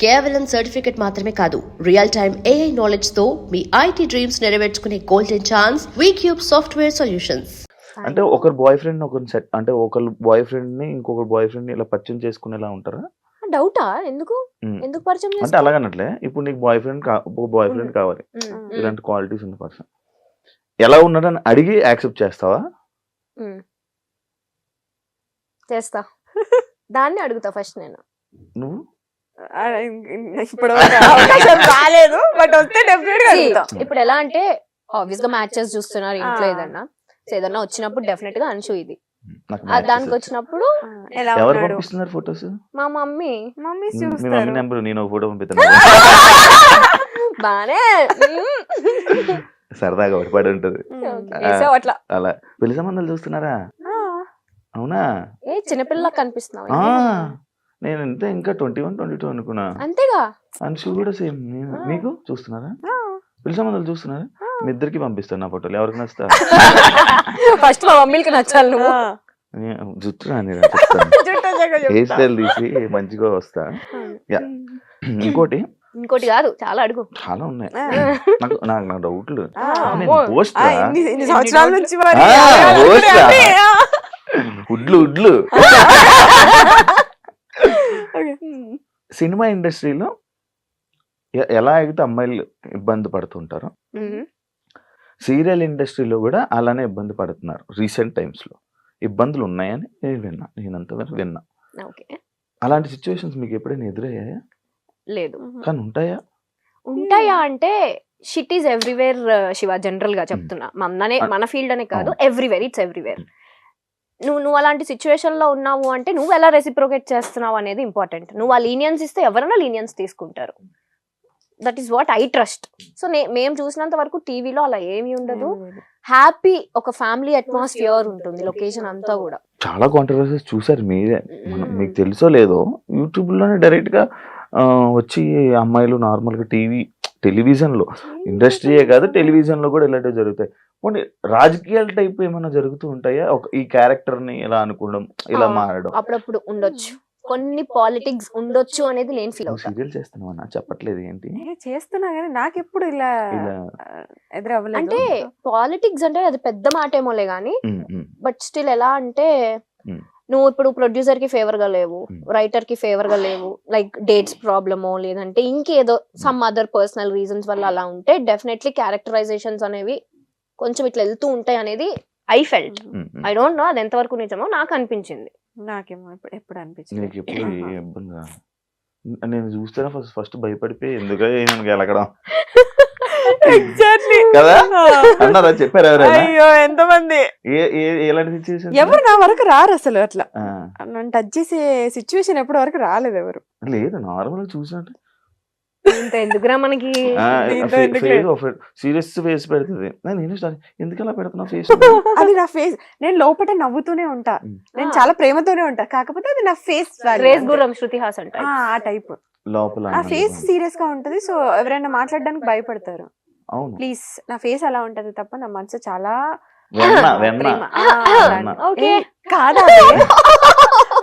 కేవలం సర్టిఫికెట్ మాత్రమే కాదు, రియల్ టైమ్ AI నాలెడ్జ్ తో మీ IT డ్రీమ్స్ నెరవేర్చుకునే golden chance Vcube software solutions. అంటే ఒకరు బాయ్ ఫ్రెండ్ ఒకరు సెట్ అంటే ఒకరు బాయ్ ఫ్రెండ్ ని ఇంకొకరు బాయ్ ఫ్రెండ్ ని ఇలా పరిచయం చేసుకునేలా ఉంటారా? డౌటా? ఎందుకు ఎందుకు పరిచయం అంటే అలాగనట్లే, ఇప్పుడు నీకు బాయ్ ఫ్రెండ్ కావాలి, ఇలాంటి క్వాలిటీస్ ఉన్న పర్సన్ ఎలా ఉన్నాడని అడిగి యాక్సెప్ట్ చేస్తావా? చేస్తా. దాన్ని అడుగుతా ఫస్ట్ నేను. నువ్వు ఇప్పుడు రాలేదు, బట్ వస్తే డెఫినెట్ గా అడుగుతా. ఇప్పుడు ఎలా అంటే ఆబ్వియస్ గా మ్యాచెస్ చూస్తున్నారు ఇంట్లో, ఏదన్నా వచ్చినప్పుడు డెఫినెట్ గా అంశు ఇది దానికి వచ్చినప్పుడు ఎవరు పంపిస్తున్నారు ఫోటోస్? మా మమ్మీ మమ్మీ నెంబర్ నేను ఫోటో పంపిస్తాను. బానే సరదాగా ఒకటి ఉంటది అట్లా. అలా పెళ్లి సంబంధాలు చూస్తున్నారా? అవునా? ఏ చిన్నపిల్ల కనిపిస్తున్నావు? నేను అంతే, ఇంకా 21, 22 అనుకున్నా. అంతేగా. అంశు కూడా సేమ్. మీకు చూస్తున్నారా? పెళ్లి సంబంధాలు చూస్తున్నారా? మీ ఇద్దరికి పంపిస్తాను నా ఫోటోలు, ఎవరికి నచ్చుతా. ఫస్ట్ మా మమ్మీకి నచ్చాలి నువ్వు. జుట్టు రాని హెయిర్ స్టైల్ తీసి మంచిగా వస్తా. ఇంకోటి కాదు, చాలా అడుగు. చాలా ఉన్నాయి నాకు డౌట్లు. సంవత్సరాల నుంచి ఉడ్లు సినిమా ఇండస్ట్రీలో ఎలా అయితే అమ్మాయిలు ఇబ్బంది పడుతుంటారో, సీరియల్ ఇండస్ట్రీలో కూడా అలానే ఇబ్బంది పడుతున్నారు. రీసెంట్ టైమ్స్ లో ఇబ్బందులు ఉన్నాయని నేనంత విన్నా. అలాంటి సిచ్యువేషన్స్ మీకు ఎప్పుడైనా ఎదురయ్యాయా? లేదు. కానీ ఉంటాయా అంటే shit is everywhere Shiva. General గా చెప్తున్నా, మన ఫీల్డ్ అనే కాదు, ఎవ్రీవేర్, ఇట్స్ ఎవ్రీవేర్. నువ్వు అలాంటి సిచ్యువేషన్ లో ఉన్నావు అంటే నువ్వు ఎలా రెసిప్రోకేట్ చేస్తున్నావు అనేది ఇంపార్టెంట్. నువ్వు ఆ లీనియన్స్ ఇస్తే ఎవరైనా లీనియన్స్ తీసుకుంటారు. That is what I trust. So మేము చూసినంత వరకు టీవీలో అలా ఏమీ ఉండదు. హ్యాపీ ఒక ఫ్యామిలీ అట్మాస్ఫియర్ ఉంటుంది లొకేషన్ అంతా కూడా. చాలా కాంట్రవర్సీస్ చూసారు మీరే, మీకు తెలుసో లేదో, యూట్యూబ్ లోనే డైరెక్ట్ గా వచ్చి అమ్మాయిలు నార్మల్ గా టెలివిజన్ లో, ఇండస్ట్రీయే కాదు టెలివిజన్ లో కూడా ఇలాంటివి జరుగుతాయి. కొన్ని రాజకీయాల టైప్ ఏమైనా జరుగుతూ ఉంటాయా? ఈ క్యారెక్టర్ ని ఇలా అనుకోవడం, ఇలా మారడం అప్పుడప్పుడు ఉండొచ్చు, కొన్ని పాలిటిక్స్ ఉండొచ్చు అనేది నేను ఫీల్ అవుతాను. సీరియల్ చేస్తున్నావా? చెప్పట్లేదు ఏంటి? చేస్తున్నా కానీ నాకు ఎప్పుడు ఇలా ఎదురవ్వలేదు. అంటే పాలిటిక్స్ అంటే అది పెద్ద మాట ఏమోలే గానీ, బట్ స్టిల్ ఎలా అంటే నువ్వు ఇప్పుడు ప్రొడ్యూసర్ కి ఫేవర్ గా లేవు, రైటర్ కి ఫేవర్ గా లేవు, లైక్ డేట్స్ ప్రాబ్లమో లేదంటే ఇంకేదో సమ్ అదర్ పర్సనల్ రీజన్స్ వల్ల అలా ఉంటే డెఫినెట్లీ క్యారెక్టరైజేషన్స్ అనేవి కొంచెం ఇట్లా వెళ్తూ ఉంటాయి అనేది I felt. I don't know అది ఎంతవరకు నిజమో, నాకు అనిపించింది. నాకేమో ఎప్పుడు అనిపించింది. నేను చూస్తే ఫస్ట్ భయపడిపోయి ఎందుకు గెలకడం కదా అన్నారా? చెప్పారు ఎవరైనా? అయ్యో ఎంతమంది, ఎలాంటి సిచ్యువేషన్? ఎవరు నా వరకు రారు అసలు. అట్లా నన్ను టచ్ చేసే సిచ్యువేషన్ ఎప్పటి వరకు రాలేదు ఎవరు. లేదు, నార్మల్ చూసినట్టు ఎందుకురా మనకి సీరియస్ ఫేస్ పెడుతుంది. నేను ఎందుకు అలా పెడుతున్నా ఫేస్? అది నా ఫేస్. నేను లోపల నవ్వుతూనే ఉంటా, నేను చాలా ప్రేమతోనే ఉంటా, కాకపోతే అది నా ఫేస్. శృతి హాసన్ ఆ టైప్ లోపల ఆ ఫేస్ సీరియస్ గా ఉంటది. సో ఎవరైనా మాట్లాడడానికి భయపడతారు. ప్లీజ్, నా ఫేస్ అలా ఉంటది తప్ప నా మనసు చాలా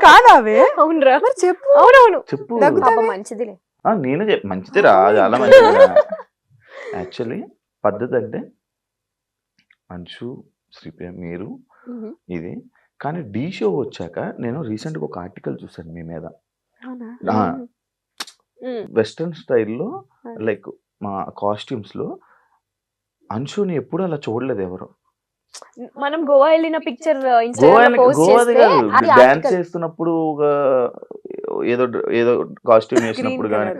కాదావే. అవునరా? చెప్పు. అవునవును, చెప్పు. మంచిదిలే. నేను మంచిది రా, చాలా మంచిది. యాక్చువల్లీ పద్ధతి అంటే అంశు, శ్రీప్రియ, మీరు ఇది. కానీ డి షో వచ్చాక నేను రీసెంట్ గా ఒక ఆర్టికల్ చూసాను మీ మీద. వెస్ట్రన్ స్టైల్లో లైక్ మా కాస్ట్యూమ్స్ లో అంశుని ఎప్పుడు అలా చూడలేదు ఎవరు. మనం గోవా వెళ్ళిన పిక్చర్ డాన్స్ చేస్తున్నప్పుడు ఏదో ఏదో కాస్ట్యూమ్ వేసినప్పుడు కానీ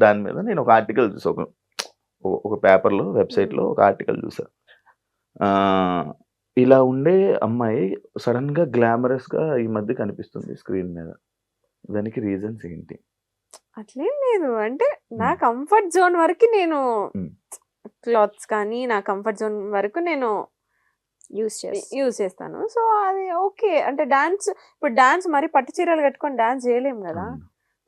దాని మీద నేను ఒక ఆర్టికల్ చూసా, ఒక పేపర్ లో, వెబ్సైట్ లో ఒక ఆర్టికల్ చూసా. ఇలా ఉండే అమ్మాయి సడన్ గా గ్లామరస్ గా ఈ మధ్య కనిపిస్తుంది స్క్రీన్ మీద. దానికి రీజన్స్ ఏంటి? అట్లేం లేదు, అంటే నా కంఫర్ట్ జోన్ వరకు నేను క్లాత్స్ కానీ నా కంఫర్ట్ జోన్ వరకు నేను యూజ్ చేస్తాను. సో అది ఓకే. అంటే డాన్స్, ఇప్పుడు డాన్స్ మరి పట్టు చీరలు కట్టుకొని డాన్స్ చేయలేము కదా.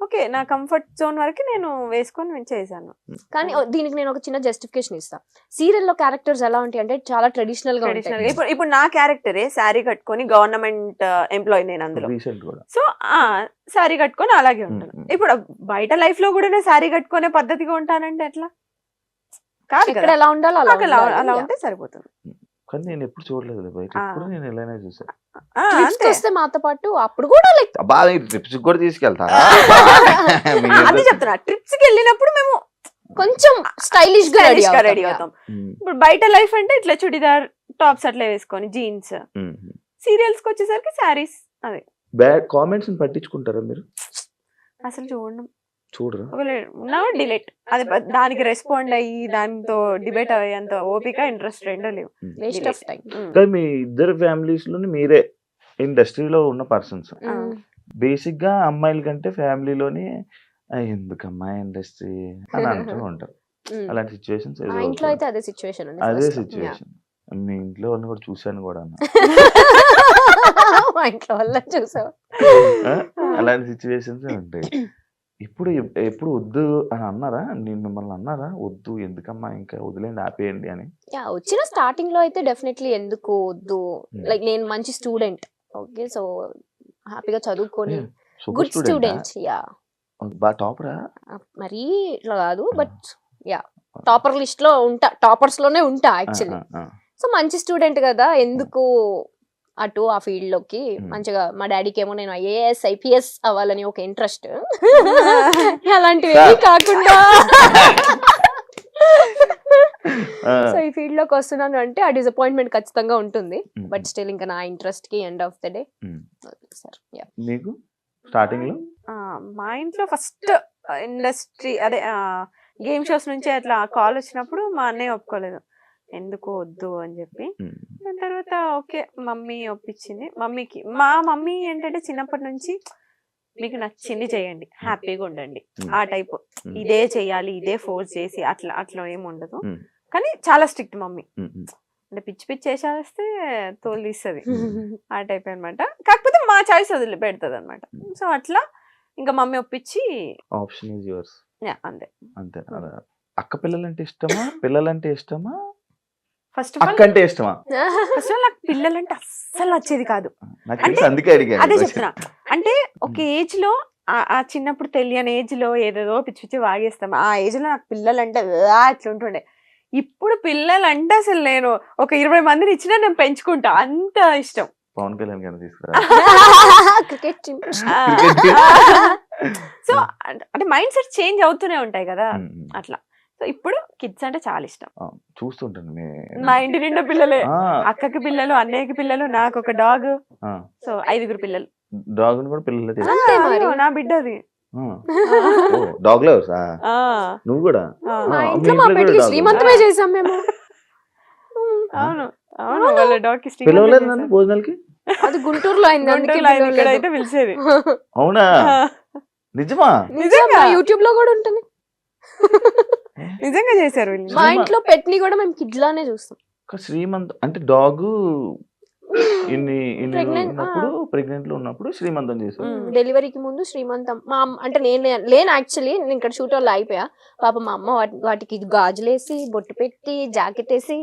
ఓకే నా కంఫర్ట్ జోన్ వరకు నేను వేసుకొని చేశాను. కానీ దీనికి నేను ఒక చిన్న జస్టిఫికేషన్ ఇస్తా. సీరియల్లో క్యారెక్టర్స్ ఎలా ఉంటాయి అంటే చాలా ట్రెడిషనల్ గా ట్రెడిషనల్ ఉంటాయి. ఇప్పుడు నా క్యారెక్టరే శారీ కట్టుకొని గవర్నమెంట్ ఎంప్లాయీ నేను అందులో. రీసెంట్ కూడా సో శారీ కట్టుకొని అలాగే ఉంటాను. ఇప్పుడు బయట లైఫ్ లో కూడా నేను శారీ కట్టుకునే పద్ధతిగా ఉంటానంటే ఎట్లా కాదు ఎక్కడ కదా. ఎలా ఉండాలో అలా నాకు అలా ఉండాలి. ఉంటే సరిపోతుంది. కానీ నేను ఎప్పుడు చూడలేదు బయట, ఎప్పుడు నేను ఎలానే చూసాను. Trips అంతే వస్తే మాతో పాటు అప్పుడు కూడా లైక్ బాగా ట్రిప్స్ కూడా తీసుకెళ్తారా? అదే చెప్తున్నా, ట్రిప్స్ కి వెళ్ళినప్పుడు మేము కొంచెం స్టైలిష్ గా స్టైలిష్ గా రెడీ రెడీ అవుతాం. ఇప్పుడు బయట లైఫ్ అంటే ఇట్లా చుడిదార్ టాప్స్ అట్లా వేసుకొని జీన్స్. సీరియల్స్ కి వచ్చేసరికి శారీస్. అదే బ్యాడ్ కామెంట్స్ పట్టించుకుంటారా మీరు? అసలు చూడండి, చూడరా? నా డిలీట్. అది దానికి రెస్పాండ్ అయ్యి దాంతో డిబేట్ అయ్యేంత ఓపిక ఇంట్రెస్ట్ రెండో లేవు. Waste of time. కానీ మీ ఇద్దరు ఫ్యామిలీస్ లోని మీరే ఇండస్ట్రీలో ఉన్న పర్సన్స్. బేసిక్ గా అమ్మాయిల కంటే ఫ్యామిలీలోని ఎందుకమ్మా ఇండస్ట్రీ అని అంటూ ఉంటారు. అలాంటి సిచ్యువేషన్స్ మా ఇంట్లో అయితే అదే సిచ్యువేషన్ ఉంది. అదే first లో. సిచ్యువేషన్ మీ ఇంట్లో వాళ్ళని కూడా చూశాను కూడా అన్న. మా ఇంట్లో వల్ల చూసావు. అలాంటి సిచ్యువేషన్స్ ఉంటాయి. ఇప్పుడు ఎప్పుడు వద్దు అని అన్నారా? నేను మిమ్మల్ని అన్నారా వద్దు ఎందుకమ్మా ఇంకా వదిలేండి ఆపేయండి అని? యా, వచ్చిన స్టార్టింగ్ లో అయితే డెఫినెట్లీ ఎందుకు వద్దు, లైక్ నేను మంచి స్టూడెంట్, ఓకే, సో హ్యాపీగా చదువుకొని గుడ్ స్టూడెంట్. యా, బాగా టాపరా? మరీ ఇట్లా కాదు, బట్ యా టాపర్ లిస్ట్ లో ఉంటా, టాపర్స్ లోనే ఉంటా యాక్చువల్లీ. సో మంచి స్టూడెంట్ కదా, ఎందుకు అటు ఆ ఫీల్డ్ లోకి. మంచిగా మా డాడీకి ఏమో నేను ఐఏఎస్ ఐపీఎస్ అవ్వాలని ఒక ఇంట్రెస్ట్, అలాంటివి కాకుండా సో ఈ ఫీల్డ్ లోకి వస్తున్నాను అంటే ఆ డిసప్పాయింట్మెంట్ ఖచ్చితంగా ఉంటుంది. బట్ స్టిల్ ఇంకా నా ఇంట్రెస్ట్ కి end of the day sir. మీకు స్టార్టింగ్ లో మా ఇంట్లో ఫస్ట్ ఇండస్ట్రీ అదే గేమ్ షోస్ నుంచి అట్లా కాల్ వచ్చినప్పుడు మా అన్నయ్య ఒప్పుకోలేదు, ఎందుకు వద్దు అని చెప్పి. దాని తర్వాత ఓకే మమ్మీ ఒప్పించింది. మమ్మీకి మా మమ్మీ ఏంటంటే చిన్నప్పటి నుంచి మీకు నచ్చింది చేయండి, హ్యాపీగా ఉండండి ఆ టైప్, ఇదే చెయ్యాలి ఇదే ఫోర్స్ చేసి అట్లా అట్లా ఏమి ఉండదు. కానీ చాలా స్ట్రిక్ట్ మమ్మీ, అంటే పిచ్చి పిచ్చి చేసేస్తే తోలు తీస్తుంది ఆ టైప్ అనమాట. కాకపోతే మా చాయిస్ వదిలి పెడుతుంది అనమాట. సో అట్లా ఇంకా మమ్మీ ఒప్పించి ఆప్షన్ ఈజ్ యువర్స్. అంతే అంతే. అక్క పిల్లలంటే ఇష్టమా పిల్లలంటే ఇష్టమా ఫస్ట్ ఆఫ్ అక్క అంటే ఇష్టమా? ఫస్ట్ ఆఫ్ ఆల్ నాకు పిల్లలంటే అస్సలు నచ్చేది కాదు. నాకు తెలుసు, అందుకే అడిగాను. అదే చెప్తున్నా, అంటే ఒక ఏజ్ లో ఆ చిన్నప్పుడు తెలియని ఏజ్ లో ఏదేదో పిచ్చి పిచ్చి వాగేస్తాం. ఆ ఏజ్ లో నాకు పిల్లలంటే అట్లా ఉంటుండే. ఇప్పుడు పిల్లలంటే అసలు నేను ఒక 20 మందిని ఇచ్చినా నేను పెంచుకుంటా, అంత ఇష్టం. పవన్ కళ్యాణ్ గారిని తీసుకురా. క్రికెట్ సో అంటే మైండ్ సెట్ చేంజ్ అవుతూనే ఉంటాయి కదా అట్లా. సో ఇప్పుడు కిడ్స్ అంటే చాలా ఇష్టం. చూస్తుంటాను మా ఇంటి నిండా పిల్లలే, అక్కకి పిల్లలు, అన్నయ్యకి పిల్లలు, నాకు ఒక డాగ్. సో 5 పిల్లలు. డాగ్ కూడా పిల్లలు నా బిడ్డ అది. డాగ్ లవర్స్ నువ్వు కూడా? మా ఇంట్లో మా పెట్టి శ్రీమంతమే చేసాం మేము. అవును అవును, వాళ్ళ డాగ్ కి పిలవలేదు నన్ను భోజనాలకి. అది గుంటూరులో అయింది, ఇక్కడైతే పిలిచేది. అవునా? నిజమా? నిజంగా యూట్యూబ్ లో కూడా ఉంటుంది. నిజంగా చేశారు వీళ్ళు. మా ఇంట్లో పెట్ని కూడా మేము కిడ్ లానే చూస్తాం. శ్రీమంత్ అంటే డాగ్ ఇన్ని Pregnant, ఉన్నప్పుడు ప్రెగ్నెంట్ లో ఉన్నప్పుడు శ్రీమంతం చేశారు. డెలివరీకి ముందు శ్రీమంతం. మా అంటే నేను లేను యాక్చువల్లీ, నేను ఇక్కడ షూట్ వాళ్ళు అయిపోయా. పాప మా అమ్మ వాటికి గాజులేసి బొట్టు పెట్టి జాకెట్ వేసి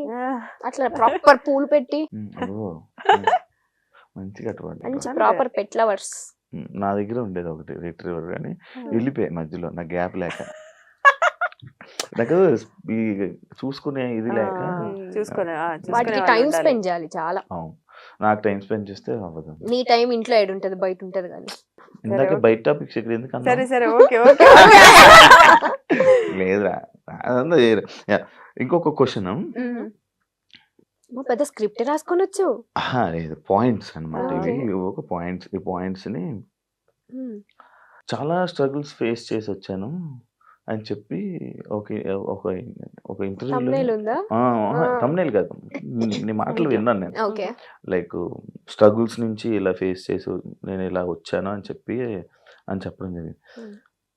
అట్లా ప్రాపర్ పూలు పెట్టి మంచిగా మంచి ప్రాపర్ పెట్ లవర్స్. నా దగ్గర ఉండేది ఒకటి రిట్రీవర్, కానీ వెళ్ళిపోయాయి మధ్యలో నాకు గ్యాప్ లేక. నాకు చూసుకునే ఇది లేక వాటికి టైం స్పెండ్ చేయాలి చాలా. నాకు టైం స్పెండ్ చేస్తే అవ్వదు. నీ టైం ఇంట్లో ఏడు ఉంటది, బయట ఉంటది కానీ. ఇందాక బయట టాపిక్స్ ఇక్కడ ఎందుకు? సరే సరే ఓకే ఓకే. లేదురా అదంతా చేయరు. ఇంకొక క్వశ్చన్, పెద్ద స్క్రిప్ట్ రాసుకొని వచ్చు. లేదు, పాయింట్స్ అనమాట ఇవి. ఒక పాయింట్స్, ఈ పాయింట్స్ ని చాలా స్ట్రగుల్స్ ఫేస్ చేసి వచ్చాను అని చెప్పి ఒక ఇంటర్వ్యూలో, తమ్నేల్ కాదు, నీ మాటలు విన్నాను నేను. లైక్ స్ట్రగుల్స్ నుంచి ఇలా ఫేస్ చేసి నేను ఇలా వచ్చాను అని చెప్పడం జరిగింది.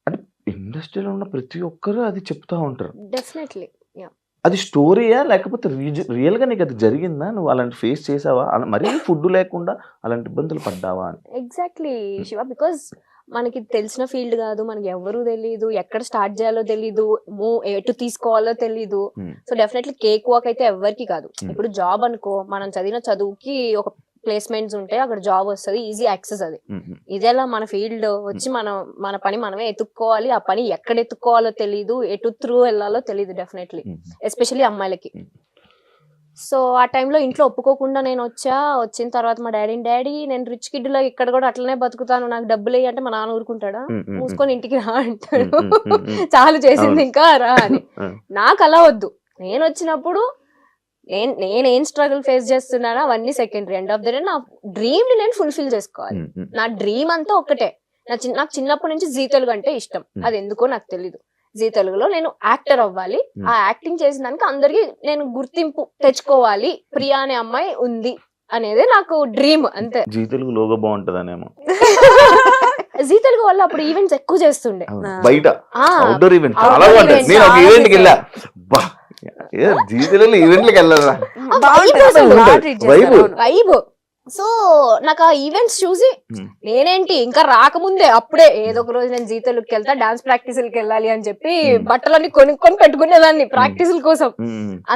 అంటే ఇండస్ట్రీలో ఉన్న ప్రతి ఒక్కరు అది చెప్తా ఉంటారు. డెఫినెట్లీ. అది స్టోరీయా లేకపోతే రియల్ గా నీకు అది జరిగిందా? నువ్వు అలాంటి ఫేస్ చేసావా? మరీ ఫుడ్ లేకుండా అలాంటి ఇబ్బందులు పడ్డావా అని? ఎగ్జాక్ట్లీ శివ, బికాస్ మనకి తెలిసిన ఫీల్డ్ కాదు, మనకి ఎవరు తెలియదు, ఎక్కడ స్టార్ట్ చేయాలో తెలీదు, ఎటు తీసుకోవాలో తెలీదు. సో డెఫినెట్లీ కేక్ వాక్ అయితే ఎవరికి కాదు. ఇప్పుడు జాబ్ అనుకో, మనం చదివిన చదువుకి ఒక ప్లేస్మెంట్స్ ఉంటాయి, అక్కడ జాబ్ వస్తుంది, ఈజీ యాక్సెస్ అది. ఇదేలా మన ఫీల్డ్ వచ్చి మన పని మనమే ఎత్తుక్కోవాలి, ఆ పని ఎక్కడ ఎత్తుక్కోవాలో తెలీదు, ఎటు త్రూ వెళ్ళాలో తెలీదు డెఫినెట్లీ, ఎస్పెషల్లీ అమ్మాయిలకి. సో ఆ టైంలో ఇంట్లో ఒప్పుకోకుండా నేను వచ్చిన తర్వాత మా డాడీ నేను రిచ్ కిడ్ లో ఇక్కడ కూడా అట్లనే బతుకుతాను, నాకు డబ్బులు వేయి అంటే మా నాన్న ఊరుకుంటాడా? మూసుకొని ఇంటికి రా అంటాడు. చాలు చేసింది ఇంకా రా అని. నాకు అలా వద్దు. నేను వచ్చినప్పుడు నేనేం స్ట్రగుల్ ఫేస్ చేస్తున్నానో అవన్నీ secondary. End of the day నా డ్రీమ్ ని నేను ఫుల్ఫిల్ చేసుకోవాలి. నా డ్రీమ్ అంతా ఒక్కటే. నాకు చిన్నప్పటి నుంచి జీ తెలుగు అంటే ఇష్టం, అది ఎందుకో నాకు తెలీదు. జీ తెలుగులో నేను యాక్టర్ అవ్వాలి, ఆ యాక్టింగ్ చేసిన దానికి అందరికి నేను గుర్తింపు తెచ్చుకోవాలి, ప్రియా అనే అమ్మాయి ఉంది అనేది నాకు డ్రీమ్, అంతే. జీ తెలుగు లోగో బాగుంటదనేమో. జీ తెలుగు వల్ల అప్పుడు ఈవెంట్స్ ఎక్కువ చేస్తుండే, బయట అవుట్డోర్ ఈవెంట్ చాలా బాగుంటాయి. నేను ఒక ఈవెంట్ కి వెళ్ళా, జీ తెలుగు ఈవెంట్లకి వెళ్ళాలా వైబ్. సో నాకు ఆ ఈవెంట్స్ చూసి నేనేంటి ఇంకా రాకముందే అప్పుడే ఏదో ఒక రోజు నేను జీ తెలుగుకి వెళ్తా, డాన్స్ ప్రాక్టీసులకి వెళ్ళాలి అని చెప్పి బట్టలన్నీ కొనుక్కొని పెట్టుకునేదాన్ని ప్రాక్టీసుల కోసం.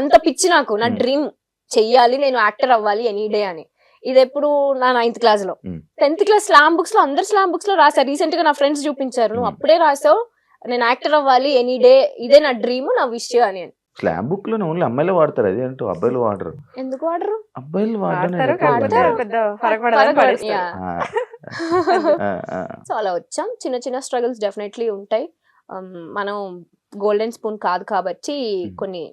అంత పిచ్చి నాకు. నా డ్రీమ్ చెయ్యాలి, నేను యాక్టర్ అవ్వాలి ఎనీ డే అని. ఇది ఎప్పుడు నా 9th క్లాస్ లో. 10th క్లాస్ స్లామ్ బుక్స్ లో, అందరు స్లామ్ బుక్స్ లో రాశారు. రీసెంట్ గా నా ఫ్రెండ్స్ చూపించారు, నువ్వు అప్పుడే రాసావు నేను యాక్టర్ అవ్వాలి ఎనీ డే, ఇదే నా డ్రీమ్, నా విష్ అని. స్లామ్ బుక్ లో ఓన్లీ అమ్మాయిలు వాడతారు, అదేంటో అబ్బాయిలు వాడరు. ఎందుకు వాడరు? అబ్బాయిలు సో అలా వచ్చాం. చిన్న చిన్న స్ట్రగుల్స్ డెఫినెట్లీ ఉంటాయి. మనం గోల్డెన్ స్పూన్ కాదు కాబట్టి కొన్ని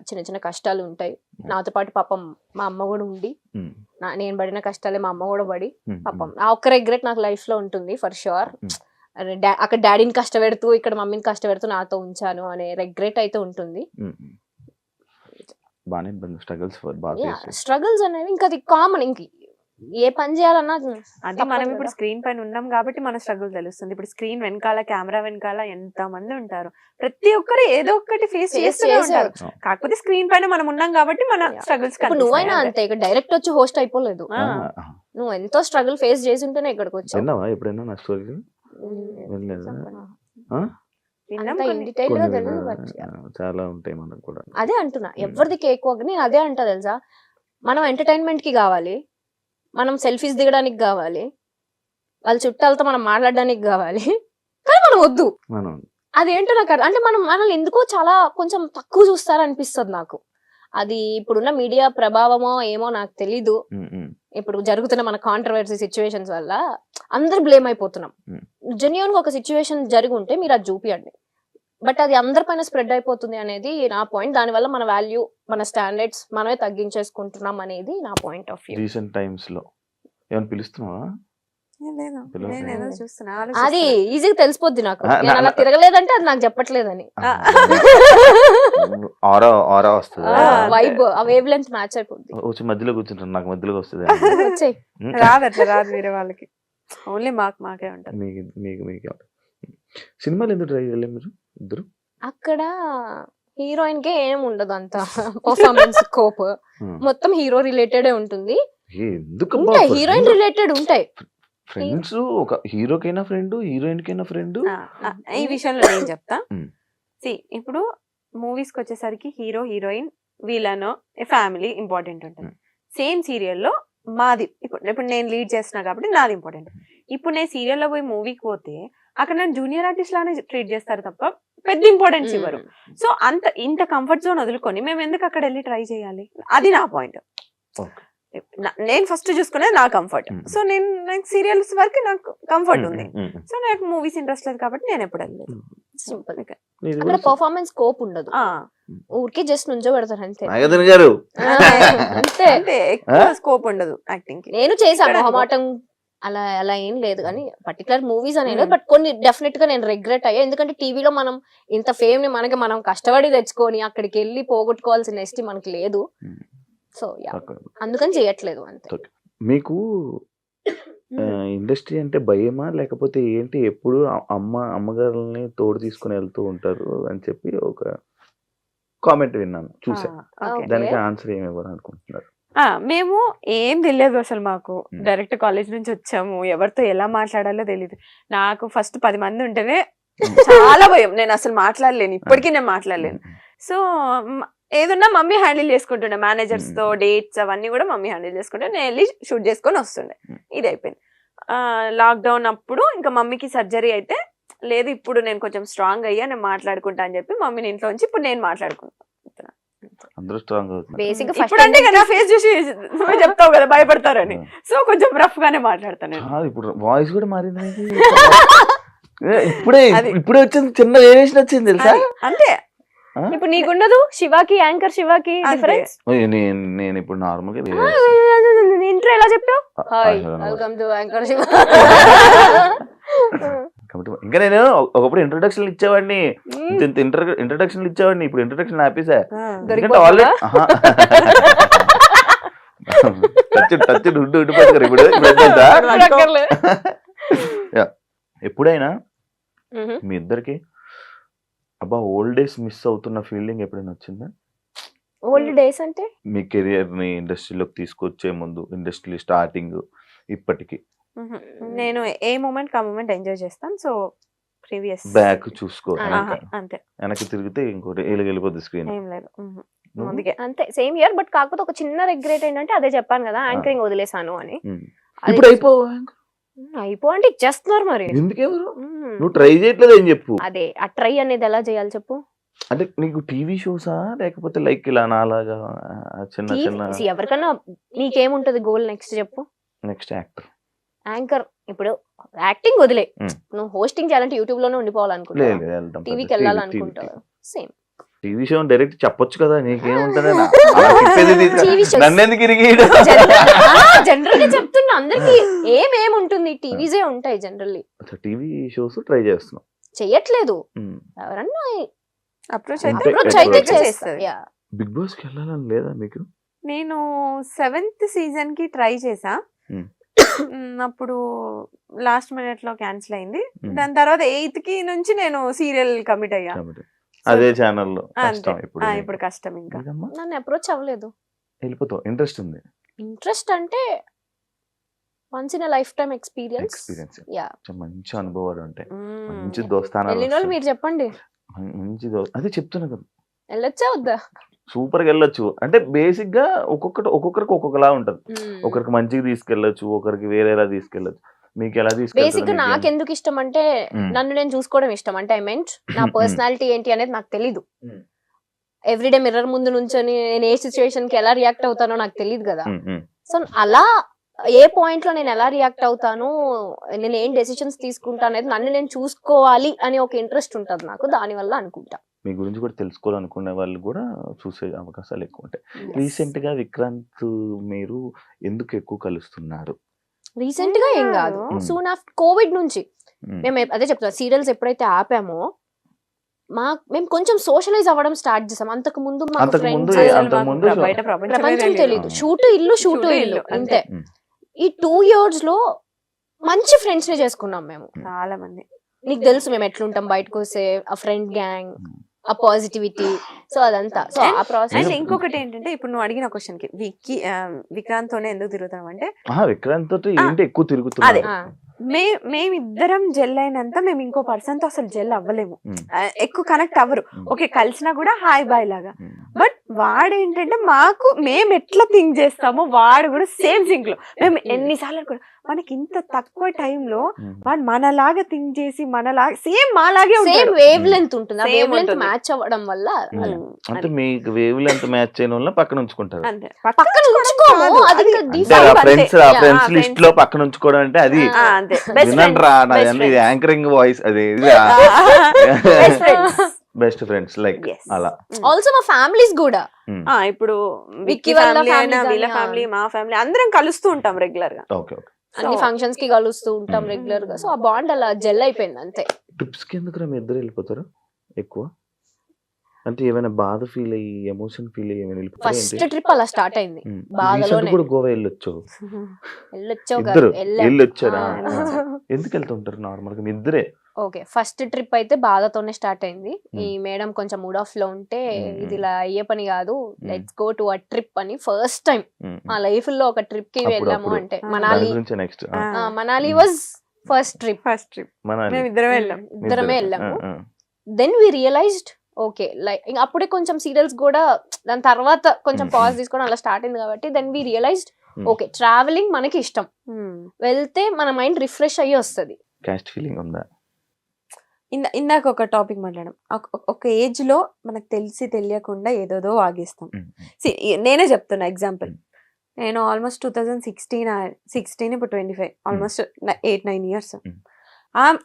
చిన్న చిన్న కష్టాలు ఉంటాయి. నాతో పాటు పాపం మా అమ్మ కూడా ఉండి, నేను పడిన కష్టాలే మా అమ్మ కూడా పడి, పాపం ఆ ఒక్క రిగ్రెట్ నాకు లైఫ్ లో ఉంటుంది ఫర్ షూర్. అక్కడ డాడీని కష్టపెడుతూ ఇక్కడ మమ్మీని కష్టపెడుతూ నాతో ఉంచాను అనే రిగ్రెట్ అయితే ఉంటుంది. స్ట్రగుల్స్ అనేవి ఇంకా అది కామన్. ఇంక ఏ పని చేయాలన్నా అది మనం ఇప్పుడు స్క్రీన్ పైన ఉన్నాం కాబట్టి మన స్ట్రగుల్ తెలుస్తుంది. ఇప్పుడు స్క్రీన్ వెనకాల, కెమెరా వెనకాల ఎంత మంది ఉంటారు, ప్రతి ఒక్కరు ఏదో ఒకటి ఫేస్ చేస్తూనే ఉంటారు. కాకపోతే స్క్రీన్ పైన మనం ఉన్నాం కాబట్టి మన స్ట్రగుల్స్. నువ్వైనా అంతే, ఇక్కడ డైరెక్ట్ వచ్చి హోస్ట్ అయిపోలేదు. నువ్వు ఎంతో స్ట్రగుల్ ఫేస్ చేసి ఉంటేనే ఇక్కడికి వచ్చావు. ఎప్పుడైనా నా స్టోరీ చాలా ఉంటాయి మనకు కూడా. అదే అంటున్నా, ఎవరిది కేక్ వాక్. నేను అదే అంటా తెలుసా, మనం ఎంటర్టైన్మెంట్ కి కావాలి, మనం సెల్ఫీస్ దిగడానికి కావాలి, వాళ్ళ చుట్టాలతో మనం మాట్లాడడానికి కావాలి, కానీ మనం వద్దు. అదేంటో నాకు అంటే మనల్ని ఎందుకో చాలా కొంచెం తక్కువ చూస్తారనిపిస్తుంది నాకు. అది ఇప్పుడున్న మీడియా ప్రభావమో ఏమో నాకు తెలీదు. ఇప్పుడు జరుగుతున్న మన కాంట్రవర్సీ సిచ్యువేషన్స్ వల్ల అందరు బ్లేమ్ అయిపోతున్నాం. జెన్యూన్ గా ఒక సిచ్యువేషన్ జరిగి ఉంటే మీరు అది చూపియండి, బట్ అది అందరిపైన స్ప్రెడ్ అయిపోతుంది అనేది నా పాయింట్. దానివల్ల మన వాల్యూ, మన స్టాండర్డ్స్ మనమే తగ్గించేసుకుంటున్నాం అనేది నా point of view. Recent times లో ఏమైనా పిలుస్తున్నావా? అది ఈజీగా తెలిసిపోద్ది నాకు. నేను అలా తిరగలేదంటే అది నాకు చెప్పట్లేదని. వైబ్, ఆ వేవ్ లెంత్ మ్యాచ్ అయిపోద్ది. మధ్యలో కూర్చుంటాను, నాకు మధ్యలో వస్తుంది. రాదు అట్లా, రాదు వేరే వాళ్ళకి, ఓన్లీ మాకే ఉంటుంది. మీకు సినిమాలు ఎందుకు ట్రై చేయలేదు మీరు ఇద్దరు? అక్కడ హీరోయిన్ కే ఏం ఉండదు అంత పర్ఫార్మెన్స్ స్కోప్, మొత్తం హీరో రిలేటెడ్ ఉంటుంది. హీరోయిన్ రిలేటెడ్ ఉంటాయి. ఫ్రెండ్స్, ఒక హీరోకైనా ఫ్రెండ్, హీరోయిన్ కైనా ఫ్రెండ్. ఈ విషయంలో నేను చెప్తా. ఇప్పుడు మూవీస్ కి వచ్చేసరికి hero, heroine, villain, family important ఉంటుంది. సేమ్ సీరియల్లో మాది ఇప్పుడు నేను లీడ్ చేస్తున్నా కాబట్టి నాది ఇంపార్టెంట్. ఇప్పుడు నేను సీరియల్లో పోయి మూవీకి పోతే అక్కడ నేను జూనియర్ ఆర్టిస్ట్ లానే ట్రీట్ చేస్తారు తప్ప పెద్ద ఇంపార్టెన్స్ ఇవ్వరు. సో ఇంత కంఫర్ట్ జోన్ వదులుకొని మేము ఎందుకు అక్కడ వెళ్ళి ట్రై చేయాలి? అది నా పాయింట్. నేను ఫస్ట్ చూసుకునేది నా కంఫర్ట్. సో నాకు సీరియల్స్ వరకు నాకు కంఫర్ట్ ఉంది. సో నాకు మూవీస్ ఇంట్రెస్ట్ లేదు కాబట్టి నేను ఎప్పుడు వెళ్ళలేదు. సింపుల్. అక్కడ పర్ఫార్మెన్స్ స్కోప్ ఉండదు, ఊరికి జస్ట్ నుంచో పెడతారు అంతే. అంతే, ఎక్కువ స్కోప్ ఉండదు యాక్టింగ్ కి. నేను చేశాను మొహమాటం, అలా ఏం లేదు కానీ పర్టికులర్ మూవీస్ అనేది. బట్ కొన్ని డెఫినెట్ గా నేను రిగ్రెట్ అయ్యా, ఎందుకంటే టీవీలో మనం ఇంత ఫేమ్ ని మనం కష్టపడి తెచ్చుకొని అక్కడికి వెళ్ళి పోగొట్టుకోవాల్సిన ఎస్టీ మనకి లేదు. సో అందుకని చేయట్లేదు అంతే. మీకు ఇండస్ట్రీ అంటే భయమా లేకపోతే ఏంటి? ఎప్పుడు అమ్మగారుల్ని తోడు తీసుకుని వెళ్తూ ఉంటారు అని చెప్పి ఒక కామెంట్ విన్నాను, చూసా. దానికి ఆన్సర్ ఏమి ఇవ్వాలి అనుకుంటున్నారు? మేము ఏం తెలియదు అసలు, మాకు Hmm. డైరెక్ట్ కాలేజ్ నుంచి వచ్చాము, ఎవరితో ఎలా మాట్లాడాలో తెలియదు. నాకు ఫస్ట్ 10 మంది ఉంటేనే చాలా భయం, నేను అసలు మాట్లాడలేను, ఇప్పటికీ నేను మాట్లాడలేను. సో ఏదన్నా మమ్మీ హ్యాండిల్ చేసుకుంటుండే, మేనేజర్స్ తో డేట్స్ అవన్నీ కూడా మమ్మీ హ్యాండిల్ చేసుకుంటే నేను వెళ్ళి షూట్ చేసుకొని వస్తుండే. ఇది అయిపోయింది. లాక్డౌన్ అప్పుడు ఇంకా మమ్మీకి సర్జరీ అయితే, లేదు ఇప్పుడు నేను కొంచెం స్ట్రాంగ్ అయ్యా, నేను మాట్లాడుకుంటా అని చెప్పి మమ్మీని ఇంట్లో ఉంచి ఇప్పుడు నేను మాట్లాడుకుంటా. అందరూ స్ట్రాంగ్ అవుతుంది. బేసిక్ ఇప్పుడు అంటే నా ఫేస్ చూసి నువ్వే చెప్తావు కదా భయపడతారని, సో కొంచెం రఫ్ గానే మాట్లాడతాను నేను. ఇప్పుడు వాయిస్ కూడా మారింది నీది. ఇప్పుడే అది- ఇప్పుడే వచ్చింది, చిన్న వేరియేషన్ వచ్చింది తెలుసా. అంతే. ఇప్పుడు నీకుండదు శివాకి, యాంకర్ శివాకి అంతే. డిఫరెన్స్. నేను ఇప్పుడు నార్మల్ గా ఇంట్రో ఎలా చెప్పావు? Hi I don't know. Welcome to anchor Shiva. కాబట్టి ఇంకా నేను ఒకప్పుడు ఇంట్రొడక్షన్ ఇచ్చేవాడిని, ఇంట్రొడక్షన్ ఇచ్చేవాడిని, ఇప్పుడు ఇంట్రొడక్షన్ ఆపేసా. ఎందుకంటే ఆల్రెడీ టచ్ ఉండిపోతారు ఇప్పుడు. ఎప్పుడైనా మీ ఇద్దరికి అబ్బా ఓల్డ్ డేస్ మిస్ అవుతున్న ఫీలింగ్ ఎప్పుడైనా వచ్చిందా? ఓల్డ్ డేస్ అంటే మీ కెరియర్ ని ఇండస్ట్రీలోకి తీసుకొచ్చే ముందు, ఇండస్ట్రీ స్టార్టింగ్ ఇప్పటికి నేను ఏ మూమెంట్ ఆ మూమెంట్ ఎంజాయ్ చేస్తాను. సో ప్రీవియస్ బ్యాక్ చూసుకో, అంతే, వెనక్కి తిరిగితే ఇంకోటి వెళ్ళిపోద్ది స్క్రీన్. ఏం లేదు. అందుకే అంతే సేమ్ ఇయర్. బట్ కాకపోతే ఒక చిన్న రిగ్రెట్ ఏంటంటే అదే చెప్పాను కదా, యాంకరింగ్ వదిలేసాను అని. అది ఇప్పుడు అయిపో అయిపో అంటే ఇచ్చేస్తున్నారు మరి. ఎందుకెవరు నువ్వు ట్రై చేయట్లేదు ఏం చెప్పు. అదే ఆ ట్రై అనేది ఎలా చేయాలి చెప్పు. అంటే నీకు టీవీ షోసా లేకపోతే లైక్ ఇలా నాలాగా చిన్న చిన్న ఎవరికన్నా నీకేముంటది గోల్ నెక్స్ట్ చెప్పు. నెక్స్ట్ యాక్టర్ యాంకర్ ఇప్పుడు యాక్టింగ్ వదిలే, Hmm. నువ్వు హోస్టింగ్ చేయాలంటే యూట్యూబ్ లోనే ఉండిపోవాలనుకుంటావు, వెళ్తాం టీవీకి వెళ్ళాలనుకుంటావు. సేమ్ టీవీ షో డైరెక్ట్ చెప్పొచ్చు కదా, నీకేముంటది TV shows. నన్ను ఎందుకు ఇరిగి జనరల్ గా చెప్తున్నా అందరికి ఏమేముంటుంది, టీవీసే ఉంటాయి జనరల్లీ. టీవీ షోస్ ట్రై చేస్తున్నాం. చెయ్యట్లేదు ఎవరన్నా అప్రోచ్ అంతే. approach అయితే అయితే approach చేస్తారు. Yeah. బిగ్ బాస్ కి వెళ్ళాలని లేదా మీకు? నేను 7th సీజన్ కి ట్రై చేసా. Hmm. అప్పుడు లాస్ట్ మినిట్ లో క్యాన్సిల్ అయింది. Hmm. దాని తర్వాత 8th కి నుంచి నేను సీరియల్ కమిట్ అయ్యా. కాబట్టి అదే ఛానల్లో అంతే. కష్టం ఇప్పుడు. ఇప్పుడు కష్టం ఇంకా. నీకమ్మా? నన్ను అప్రోచ్ అవ్వలేదు. వెళ్ళిపోతావు, ఇంట్రెస్ట్ ఉంది. ఇంట్రెస్ట్ అంటే once in life time experience. Experience yeah మంచి అనుభవాలు ఉంటాయి, మ్మ్. మంచి దోస్తానాలు వెళ్ళిన వాళ్ళు వస్తాయి. మీరు చెప్పండి, మంచి అదే చెప్తున్నా కదా, వెళ్ళొచ్చా వద్దా? సూపర్ గా వెళ్ళొచ్చు. అంటే బేసిక్ గా ఒక్కొక్కరికి ఒక్కొక్కలా ఉంటది. ఒకరికి మంచిగా తీసుకెళ్ళొచ్చు, ఒకరికి వేరేలా తీసుకెళ్ళొచ్చు. మీకు ఎలా బేసిక్ గా తీసుకెళ్తారు? నాకు ఎందుకు ఇష్టం అంటే నన్ను నేను చూసుకోవడం ఇష్టం. అంటే ఐ మీన్ నా పర్సనాలిటీ ఏంటి అనేది నాకు తెలీదు. ఎవ్రీడే మిర్రర్ ముందు నుంచొని నేను ఏ సిచ్యువేషన్ కి ఎలా రియాక్ట్ అవుతానో నాకు తెలియదు కదా. సో అలా ఏ పాయింట్ లో నేను ఎలా రియాక్ట్ అవుతాను, నేను ఏం డెసిషన్స్ తీసుకుంటా అనేది నన్ను నేను చూసుకోవాలి అని ఒక ఇంట్రెస్ట్ ఉంటుంది నాకు. దాని వల్ల అనుకుంటా. మీ గురించి కూడా తెలుసుకోవాలనుకునే వాళ్ళు కూడా చూసే అవకాశాలు ఎక్కువ ఉంటాయి. రీసెంట్ గా విక్రాంత్ మీరు ఎందుకు ఎక్కువ కలుస్తున్నారు? రీసెంట్ గా ఏం కాదు, సూన్ ఆఫ్టర్ కోవిడ్ నుంచి మేము అదే చెప్తాం, సీరియల్స్ ఎప్పుడైతే ఆపామో మేము కొంచెం సోషలైజ్ అవ్వడం స్టార్ట్ చేసాం. అంతకు ముందు మాకు అంతకుముందు friends, అంతకుముందు బయట ప్రపంచం తెలియదు. షూటు ఇల్లు షూటు ఇల్లు అంతే. ఉమ్. ఈ 2 years లో మంచి ఫ్రెండ్స్ ని చేసుకున్నాం మేము. చాలా మంది. నీకు తెలుసు మేము ఎట్లుంటాం బయటకు వస్తే, ఆ ఫ్రెండ్ గ్యాంగ్, ఆ పాజిటివిటీ, సో అదంతా. సో ఆ ప్రాసెస్. అండ్ ఇంకొకటి ఏంటంటే ఇప్పుడు నువ్వు అడిగిన క్వశ్చన్ కి విక్రాంత్ తోనే ఎందుకు తిరుగుతాం అంటే, విక్రాంత్ తోటి ఏంటి ఎక్కువ అదే. తిరుగుతున్నారు? మేమిద్దరం జెల్ అయినంత మేము ఇంకో పర్సన్ తో అసలు జెల్ అవ్వలేము. ఉమ్. ఎక్కువ కనెక్ట్ అవ్వరు. ఉమ్. ఓకే కలిసినా కూడా హాయ్ బాయ్ లాగా. ఉమ్. బట్ వాడేంటంటే మేము ఎట్లా థింక్ చేస్తామో వాడు కూడా సేమ్ థింక్ లో. మేము ఎన్నిసార్లు అనుకున్నాం మనకి ఇంత తక్కువ టైంలో ఉమ్. వాడు మనలాగా థింక్ చేసి మనలాగా సేమ్ మాలాగే సేమ్ ఉంటాడు. వేవ్ లెంత్ ఉంటుంది. ఆ Same వేవ్ లెంత్ ఉంటుంది. మ్యాచ్ అవ్వడం వల్ల ఉమ్. అంటే మీకు వేవ్ లెంత్ మ్యాచ్ చేయడం వల్ల పక్కన ఉంచుకుంటారు. అంతే. పక్కన ఉంచుకోము, కాదు, అది ఇంకా అంటే default ఆ అంతే. Friends Yeah, friends friends. List లో పక్కన ఉంచుకోవడం అంటే అది అంతే. Best వినండి రా, friends. నాది Best అన్ని friends. యాంకరింగ్ వాయిస్ అది Best friends. Best friends like Yes. అలా. ఆల్సో మా ఫ్యామిలీస్ కూడా ఇప్పుడు విక్కీ విక్కీ వాళ్ళ ఫ్యామిలీ అయినా family వీళ్ళ గానీ, ఫ్యామిలీ మా ఫ్యామిలీ అందరం కలుస్తూ ఉంటాం రెగ్యులర్ గా. Okay okay. అన్ని ఫంక్షన్స్ కి కలుస్తూ ఉంటాం Mm. రెగ్యులర్ గా. సో ఆ బాండ్ అలా జెల్ అయిపోయింది అంతే. ట్రిప్స్ కి ఎందుకు మీ ఇద్దరు వెళ్ళిపోతారు ఎక్కువ? అంటే ఏమైనా బాధ ఫీల్ అయ్యి ఎమోషన్ ఫీల్ అయ్యి ఏమైనా వెళ్ళిపోతారు ఫస్ట్ ఏంటి? ట్రిప్ అలా స్టార్ట్ అయింది. బాధలోనే. Recent కూడా గోవా వెళ్ళొచ్చు వెళ్ళొచ్చావు ఇద్దరు వెళ్ళాం. వెళ్ళొచ్చారా? ఆ. ఎందుకు వెళ్తుంటారు నార్మల్ గా మీ ఇద్దరే? ఓకే, ఫస్ట్ ట్రిప్ అయితే బాధతోనే స్టార్ట్ అయింది. ఈ మేడం కొంచెం మూడ్ ఆఫ్ లో ఉంటే ఇది ఇలా అయ్యే పని కాదు, let's go to a trip అని ఫస్ట్ టైం మా లైఫ్ లో ఒక ట్రిప్ కి వెళ్ళాము. అంటే Manali, next Manali was first trip. మేము ఇద్దరమే వెళ్ళాము. Then we realised okay, like అప్పుడే కొంచెం సీరియల్స్ కూడా దాని తర్వాత కొంచెం పాజ్ తీసుకోవడం అలా స్టార్ట్ అయింది కాబట్టి then we realised okay, travelling మనకి ఇష్టం, వెళ్తే మన మైండ్ రిఫ్రెష్ అయ్యి వస్తుంది. క్యాస్ట్ ఫీలింగ్ ఉందా? ఇందాక ఒక టాపిక్ మాట్లాడడం, ఒక ఏజ్ లో మనకు తెలిసి తెలియకుండా ఏదోదో వాగేస్తాం. నేనే చెప్తున్నా ఎగ్జాంపుల్, నేను ఆల్మోస్ట్ 2016 ఇప్పుడు 25, ఆల్మోస్ట్ 8-9 ఇయర్స్.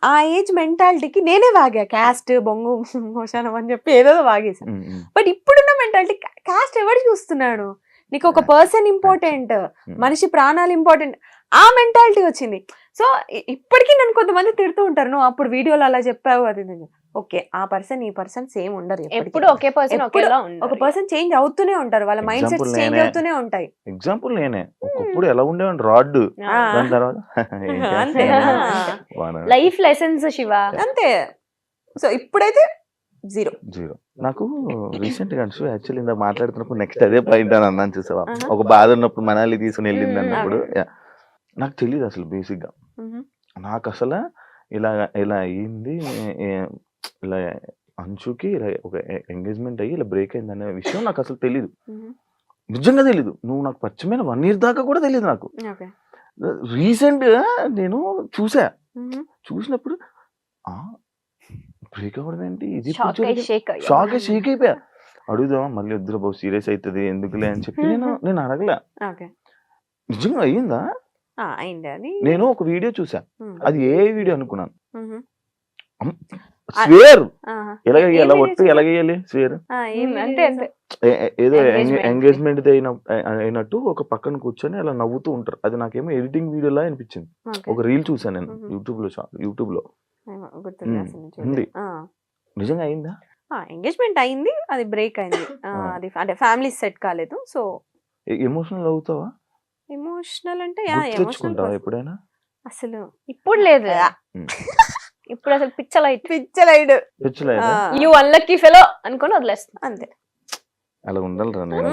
ఆ ఏజ్ మెంటాలిటీకి నేనే వాగా, క్యాస్ట్ బొంగు మోషానం అని చెప్పి ఏదో వాగేసాను. బట్ ఇప్పుడున్న మెంటాలిటీ క్యాస్ట్ ఎవరు చూస్తున్నాడు, నీకు ఒక పర్సన్ ఇంపార్టెంట్, మనిషి ప్రాణాలు ఇంపార్టెంట్, ఆ మెంటాలిటీ వచ్చింది. సో ఇప్పటికీ నన్ను కొంతమంది తిడుతూ ఉంటారు, నువ్వు అప్పుడు వీడియోలో అలా చెప్పావు అది. ఓకే, ఆ పర్సన్ ఈ పర్సన్ సేమ్ ఉండరు, ఎప్పుడు ఒకే పర్సన్ ఒక పర్సన్ చేంజ్ అవుతూనే ఉంటారు, వాళ్ళ మైండ్ సెట్స్ చేంజ్ అవుతూనే ఉంటాయి. ఎగ్జాంపుల్ నేనే ఒకప్పుడు ఎలా ఉండేవాడిని, రాడ్, దాని తర్వాత లైఫ్ లెసన్స్ శివ అంతే. సో ఇప్పుడైతే జీరో. నాకు రీసెంట్ గా యాక్చువల్లీ ఇందాక మాట్లాడుతున్నప్పుడు నెక్స్ట్ అదే పాయింట్ అని అన్నాను, చూసావా, ఒక బాధ ఉన్నప్పుడు మనాలి తీసుకుని వెళ్ళింది అన్నప్పుడు నాకు తెలియదు అసలు బేసిక్ గా, నాకు అసలు ఇలా అయ్యింది, ఇలా అంచుకి ఇలా ఒక ఎంగేజ్మెంట్ అయ్యి ఇలా బ్రేక్ అయింది అనే విషయం నాకు అసలు తెలీదు, నిజంగా తెలీదు. నువ్వు నాకు పరిచయమైన 1 year దాకా కూడా తెలియదు నాకు. రీసెంట్ గా నేను చూసినప్పుడు బ్రేక్ అవ్వడం ఏంటి, ఇది షాక్ అయిపోయా. అడుగుదామా మళ్ళీ వద్దురా బాబు, సీరియస్ అవుతుంది ఎందుకులే అని చెప్పి నేను అడగలే. నిజంగా అయ్యిందా? నేను ఒక వీడియో చూసా, అది ఏ వీడియో అనుకున్నాను, స్వేర్ ఎలాగేయాలి, ఒట్టు ఎలాగేయాలి స్వేర్, ఏదో ఎంగేజ్మెంట్ అయినట్టు ఒక పక్కన కూర్చొని అలా నవ్వుతూ ఉంటారు. అది నాకేమో ఎడిటింగ్ వీడియోలా అనిపించింది. ఒక రీల్ చూసాను నేను యూట్యూబ్ లో ఉంది. నిజంగా అయిందా? ఎంగేజ్మెంట్ అయింది, అది బ్రేక్ అయింది, అది అంటే ఫ్యామిలీ సెట్ కాలేదు. సో ఎమోషనల్ అవుతావా? ఎమోషనల్ అంటే తెచ్చుకుంటావా ఎప్పుడైనా? అసలు ఇప్పుడు లేదు, ఇప్పుడు అసలు పిచ్చలైడ్ యు అన్లక్కీ ఫెలో అనుకొని వదిలేస్తాను అంతే. అలా ఉండాలిరా, నేను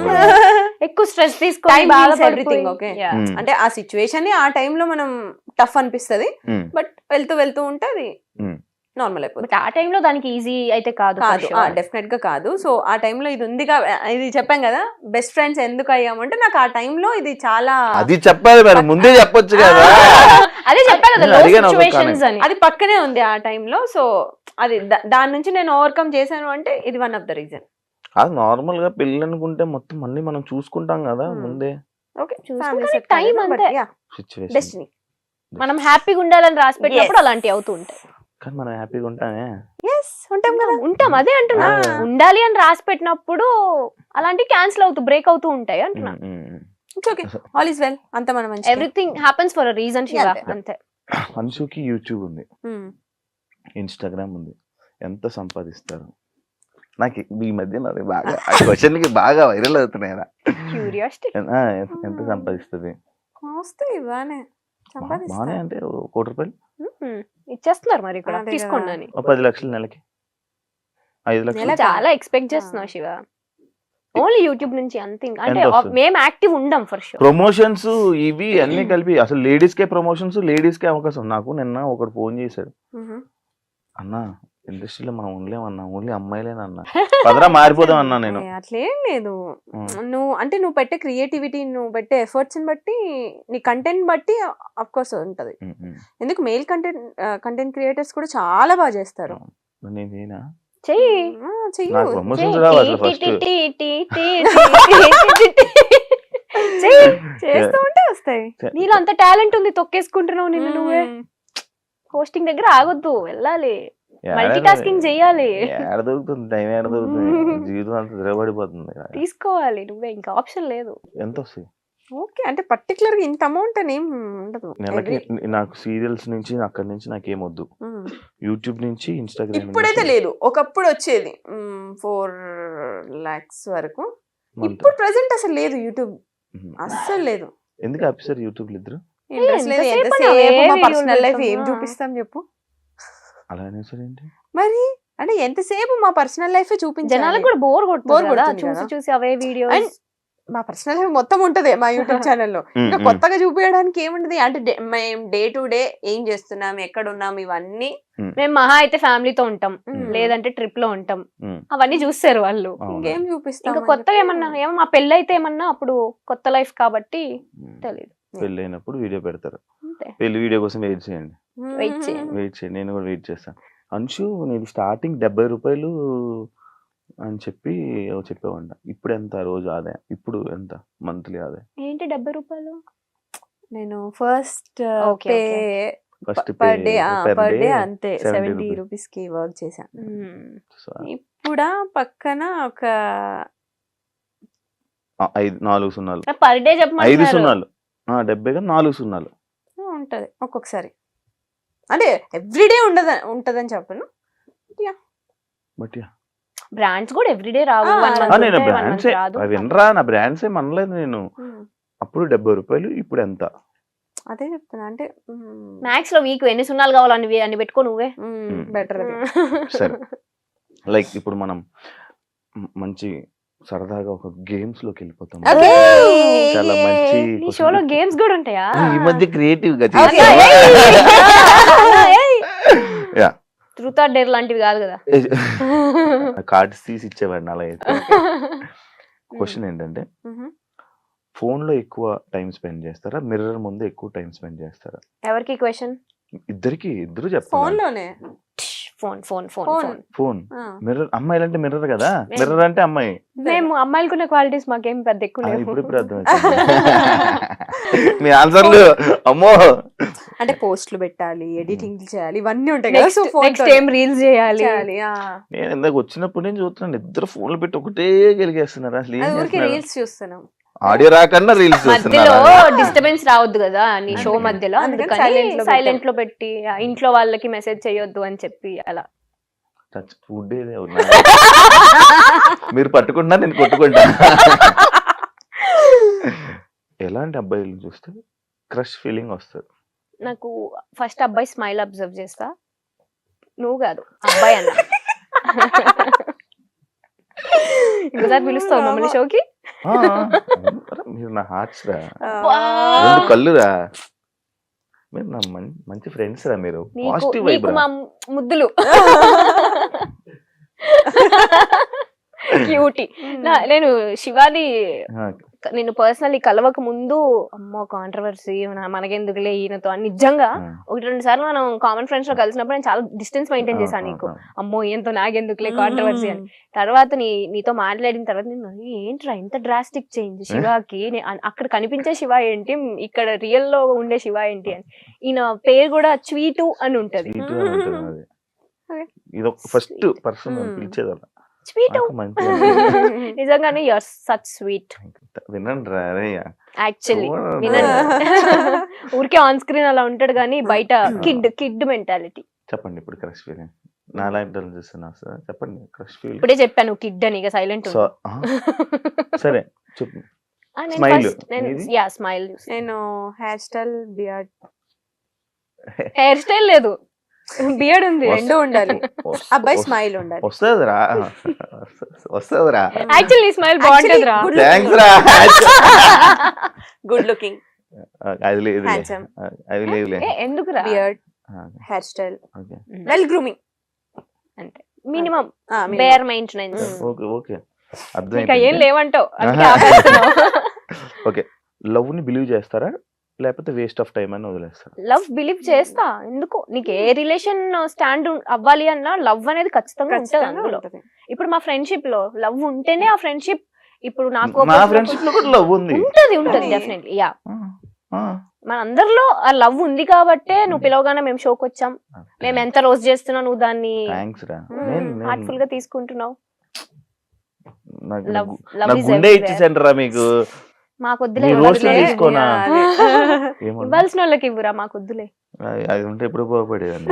ఎక్కువ స్ట్రెస్ తీసుకొని ఎవ్రీథింగ్ ఓకే. అంటే ఆ సిచ్యువేషన్ ఆ టైంలో మనం టఫ్ అనిపిస్తది, బట్ వెళ్తూ ఉంటే అది నార్మల్ అయిపోతుంది. ఆ టైంలో దానికి ఈజీ అయితే కాదు, డెఫినెట్ గా కాదు. సో ఆ టైంలో ఇది ఉంది, ఇది చెప్పాం కదా బెస్ట్ ఫ్రెండ్స్ ఎందుకు అయ్యామంటే నాకు ఆ టైంలో ఇది చాలా, అది చెప్పాలి మరి ముందే చెప్పొచ్చు కదా. అదే చెప్పాను, అది పక్కనే ఉంది ఆ టైంలో. సో అది దాని నుంచి నేను ఓవర్కమ్ చేశాను అంటే ఇది వన్ ఆఫ్ ద రీజన్. అది నార్మల్ గా పెళ్ళి అనుకుంటే మొత్తం అన్ని మనం చూసుకుంటాం కదా ముందే. టైం అంతే, డెస్టినీ. మనం హ్యాపీగా ఉండాలని రాసి పెట్టినప్పుడు అలాంటివి అవుతూ ఉంటాయి. కానీ మనం హ్యాపీగా ఉంటామే, ఉంటాం అదే అంటున్నా. ఉండాలి అని రాసి పెట్టినప్పుడు అలాంటివి క్యాన్సిల్ అవుతూ బ్రేక్ అవుతూ ఉంటాయి అంటున్నా. ఆల్ ఇస్ వెల్, అంత మనం everything happens for a reason Shiva, అంతే. అన్షుకి యూట్యూబ్ ఉంది, ఇన్స్టాగ్రామ్ ఉంది, ఎంత సంపాదిస్తారు? నాకు ఈ మధ్య బాగా క్వశ్చన్ కి బాగా వైరల్ అవుతున్నాయి. క్యూరియాసిటీ, ఎంత సంపాదిస్తుంది? బానే అంటే 1 కోటి రూపాయలు ఇచ్చేస్తున్నారు మరి ఇక్కడ, తీసుకోండి అని. 10 లక్షలు నెలకి, 5 లక్షలు చాలా ఎక్స్పెక్ట్ చేస్తున్నావు శివ. ఓన్లీ యూట్యూబ్ నుంచి అంతే, అంటే మేము యాక్టివ్ ఉండం ఫర్ షూర్. ప్రమోషన్స్ ఇవి అన్ని కలిపి అసలు లేడీస్ కే ప్రమోషన్స్, లేడీస్ కే అవకాశం. నాకు నిన్న ఒకడు ఫోన్ చేశాడు, అన్నా ఇండస్ట్రీలో మనం ఉండలేమన్నా, ఓన్లీ అమ్మాయిలేనన్నా, పదరా మారిపోదాం అన్నా. నేను అట్లేం లేదు, నువ్వు పెట్టే క్రియేటివిటీ, నువ్వు పెట్టే ఎఫర్ట్స్ బట్టి, నీ కంటెంట్ బట్టి అఫ్ కోర్స్ ఉంటది. ఎందుకు మేల్ కంటెంట్ క్రియేటర్స్ కూడా చాలా బాగా చేస్తారు. నేనేనా చేస్తూ ఉంటే వస్తాయి. నీలో అంత టాలెంట్ ఉంది, తొక్కేసుకుంటున్నావు నిన్ను నువ్వే. హోస్టింగ్ దగ్గర ఆగొద్దు, వెళ్ళాలి, మల్టీ టాస్కింగ్ చేయాలి. దొరుకుతుంది టైం, దొరుకుతుంది, జీవితం అంతా తిరగబడిపోతుంది. తీసుకోవాలి నువ్వే, ఇంకా ఆప్షన్ లేదు. ఎంత వస్తాయి? ఓకే, అంటే పర్టికులర్ గా ఇంత అమౌంట్ అని ఏం ఉండదు నెలకి. నాకు సీరియల్స్ నుంచి అక్కడి నుంచి నాకేమొద్దు, యూట్యూబ్ నుంచి ఇన్స్టాగ్రామ్. ఇప్పుడైతే లేదు, ఒకప్పుడు వచ్చేది 4 lakhs వరకు. ఇప్పుడు ప్రెసెంట్ అసలు లేదు, యూట్యూబ్ అస్సలు లేదు. ఎందుకు ఆఫీసర్ యూట్యూబ్ ఇద్దరు? ఇంట్రెస్ట్ లేదు. ఎంతసేపు మా పర్సనల్ లైఫ్ ఏం చూపిస్తాం చెప్పు. అలా అనేసరేంటి? మరి అంటే ఎంతసేపు మా పర్సనల్ లైఫ్ చూపించాలి. జనాలకు కూడా బోర్ Bore కొడుతుంది కదా కొడుతుంది చూసి కదా. చూసి అవే వీడియోస్. And మా పర్సనల్ లైఫ్ మొత్తం ఉంటది మా యూట్యూబ్ ఛానల్లో. ఇంకా కొత్తగా చూపించడానికి ఏముంటది అంటే మేము డే టు డే ఏం చేస్తున్నాం, ఎక్కడ ఉన్నాం, ఇవన్నీ మేము మహా అయితే ఫ్యామిలీతో ఉంటాం, Hmm. లేదంటే ట్రిప్ లో ఉంటాం, Hmm. అవన్నీ చూస్తారు వాళ్ళు. ఇంకేం చూపిస్తాం. ఇంకా కొత్తగా ఏమన్నా మా పెళ్ళి అయితే ఏమన్నా అప్పుడు కొత్త లైఫ్ కాబట్టి తెలియదు. పెళ్ళి అయినప్పుడు వీడియో పెడతారు. అంతే. పెళ్లి వీడియో కోసం వెయిట్ చేయండి. వెయిట్ చేయండి. వెయిట్ చేయండి, నేను కూడా వెయిట్ చేస్తాను. అంశు నేను స్టార్టింగ్ 70 రూపాయలు అని చెప్పి చెప్పేవాడిన. ఇప్పుడు ఎంత రోజు ఆదాయం, ఇప్పుడు ఎంత మంత్లీ ఆదాయం? ఏంటి 70 రూపాయలు? నేను first Okay, pay okay. First per day అంతే 70 రూపీస్ కి వర్క్ చేశాను. ఇప్పుడు పక్కన ఒక 4 సున్నాలు, పర్ డే 5 చెప్పమంటున్నారు. సున్నాలు, 70 గా 4 సున్నాలు ఉంటది ఒక్కొక్కసారి. అంటే ఎవ్రీడే ఉంటదని చెప్పను. బట్ బ్రాండ్స్ కూడా ఎవ్రీడే రావు. ఆ, 1 month నేను ఉంటాయి, 1 month బ్రాండ్సే రాదు. వినరా, నా బ్రాండ్స్ ఏం అనలేదు నేను. అప్పుడు 70 రూపాయలు, ఇప్పుడు ఎంత? అదే చెప్తున్నా. అంటే మ్యాథ్స్ లో వీక్ ఎన్ని సున్నాలు కావాలి అన్ని పెట్టుకో నువ్వే. బెటర్ అది. సరే, లైక్ ఇప్పుడు మనం మంచి సరదాగా ఒక గేమ్స్ లోకి వెళ్ళిపోతాం. Okay. చాలా మంచి నీ షోలో గేమ్స్ కూడా ఉంటాయా? ఈ మధ్య క్రియేటివ్ గా Okay. Yeah, truth or dare లాంటివి కాదు కదా. కార్డ్స్ తీసి ఇచ్చేవాడిని అలా అయితే. క్వశ్చన్ ఏంటంటే, ఫోన్ లో ఎక్కువ టైం స్పెండ్ చేస్తారా, మిర్రర్ ముందు ఎక్కువ టైం స్పెండ్ చేస్తారా? ఎవరికి క్వశ్చన్? ఇద్దరు ఫోన్ చెప్తాను. లోనే. Phone phone phone Phone. Phone. Phone, mirror, అమ్మాయిలు అంటే మిర్రర్ కదా, మిర్రర్ అంటే అమ్మాయి. మేము అమ్మాయిలకున్న క్వాలిటీస్ మాకేం పెద్ద ఎక్కువ లేవు. ఇప్పుడు అర్థం మీ ఆన్సర్లు అమ్మో. అంటే పోస్టులు పెట్టాలి, ఎడిటింగ్ చేయాలి, ఇవన్నీ ఉంటాయి కదా. సో ఫోన్ నెక్స్ట్ ఏం రీల్స్ చేయాలి. నేను ఇందాక వచ్చినప్పుడు నేను చూస్తున్నాను, ఇద్దరు ఫోన్లు పెట్టి ఒకటే గెలిగేస్తున్నారు. అసలు ఏం ఊరికి చేస్తున్నారు? రీల్స్ చూస్తున్నాం. ఆడియో రాకన్నా రీల్స్ మధ్యలో చూస్తున్నారు. డిస్టర్బెన్స్ రావద్దు కదా నీ షో మధ్యలో, అందుకని అందుకని సైలెంట్ లో పెట్టి ఇంట్లో వాళ్ళకి మెసేజ్ చేయొద్దు అని చెప్పి అలా. ఫుడ్ ఏదే ఉన్నా మీరు పట్టుకుంటా, నేను కొట్టుకుంటా. ఎలాంటి అబ్బాయిలు చూస్తే క్రష్ ఫీలింగ్ వస్తుంది? నాకు ఫస్ట్ అబ్బాయి స్మైల్ అబ్జర్వ్ చేస్తా. నువ్వు కాదు, అబ్బాయి అన్న. ఇంకోసారి పిలుస్తావు మమ్మల్ని షోకి? మీరు నా హార్ట్స్ రా, 2 కళ్ళురా, మీరు నా మంచి ఫ్రెండ్స్ రా, మీరు పాజిటివ్ వైబ్ నీకు రా. మా ముద్దులు క్యూటీ. నేను శివాని నేను పర్సనల్లీ కలవక ముందు అమ్మో కాంట్రవర్సీ మనకెందుకులే ఈయనతో అని నిజంగా 1-2 సార్లు మనం కామన్ ఫ్రెండ్స్ లో కలిసినప్పుడు నేను చాలా డిస్టెన్స్ మెయింటైన్ చేశాను. నీకు అమ్మో ఈయనతో నాకెందుకులే కాంట్రవర్సీ అని. తర్వాత నీతో మాట్లాడిన తర్వాత నేను ఏంట్రా ఇంత డ్రాస్టిక్ చేంజ్ శివాకి, అక్కడ కనిపించే శివ ఏంటి, ఇక్కడ రియల్ లో ఉండే శివ ఏంటి అని. ఈయన పేరు కూడా స్వీటు అని ఉంటది. ఇది ఫస్ట్ పర్సన్ పిలిచేది అలా. స్వీట్ నిజంగానే యు ఆర్ సచ్ స్వీట్. వినండి రా యాక్చువల్లీ వినండి. ఊరికే ఆన్ స్క్రీన్ అలా ఉంటాడు కానీ బయట కిడ్ మెంటాలిటీ. చెప్పండి ఇప్పుడు క్రష్ ఫీలింగ్. నా లైఫ్ చూస్తున్నా సార్, చెప్పండి క్రష్ ఫీలింగ్. ఇప్పుడే చెప్పాను కిడ్ అని, ఇక సైలెంట్. సరే చెప్పు. Smile, smile. నేను hair style, beard. Hair style లేదు, బియర్డ్ ఉంది, రెండు ఉండాలి. అబ్బాయి స్మైల్ ఉండాలి. వస్తుందిరా వస్తుందిరా. యాక్చువల్లీ స్మైల్ బాగుంటది రా. థ్యాంక్స్ రా. గుడ్ లుకింగ్, అది లేదు, హ్యాండ్సమ్. అది లేదులే. ఎందుకు రా? Beard, hair style, well grooming, అంటే minimum bare maintenance. Okay okay, ఇంకా అర్థం. ఏం లేవంటావు. ఓకే, లవ్ ని బిలీవ్ చేస్తారా లేకపోతే వేస్ట్ ఆఫ్ టైం అని వదిలేస్తారా? లవ్ బిలీవ్ చేస్తా. ఎందుకు, నీకు ఏ రిలేషన్ స్టాండ్ అవ్వాలి అన్నా లవ్ అనేది ఖచ్చితంగా ఉంటది అందులో. ఇప్పుడు మా ఫ్రెండ్షిప్ లో లవ్ ఉంటేనే ఆ ఫ్రెండ్షిప్. ఇప్పుడు నాకు నా ఫ్రెండ్షిప్ లో కూడా లవ్ ఉంది. ఉంటది డెఫినెట్లీ. యా, మన అందరిలో ఆ లవ్ ఉంది కాబట్టే నువ్వు పిలవగానే మేము షోకి వచ్చాం. మేము ఎంత రోజు చేస్తున్నా నువ్వు దాన్ని హార్ట్ఫుల్ గా తీసుకుంటున్నావు. గుండె ఇచ్చేసండి రా మీకు. మాకు వద్దులే, తీసుకోనా ఇవ్వాల్సిన వాళ్ళకి ఇవ్వరా, మాకు వద్దులే. అది ఉంటే ఎప్పుడు పోపడేదండి.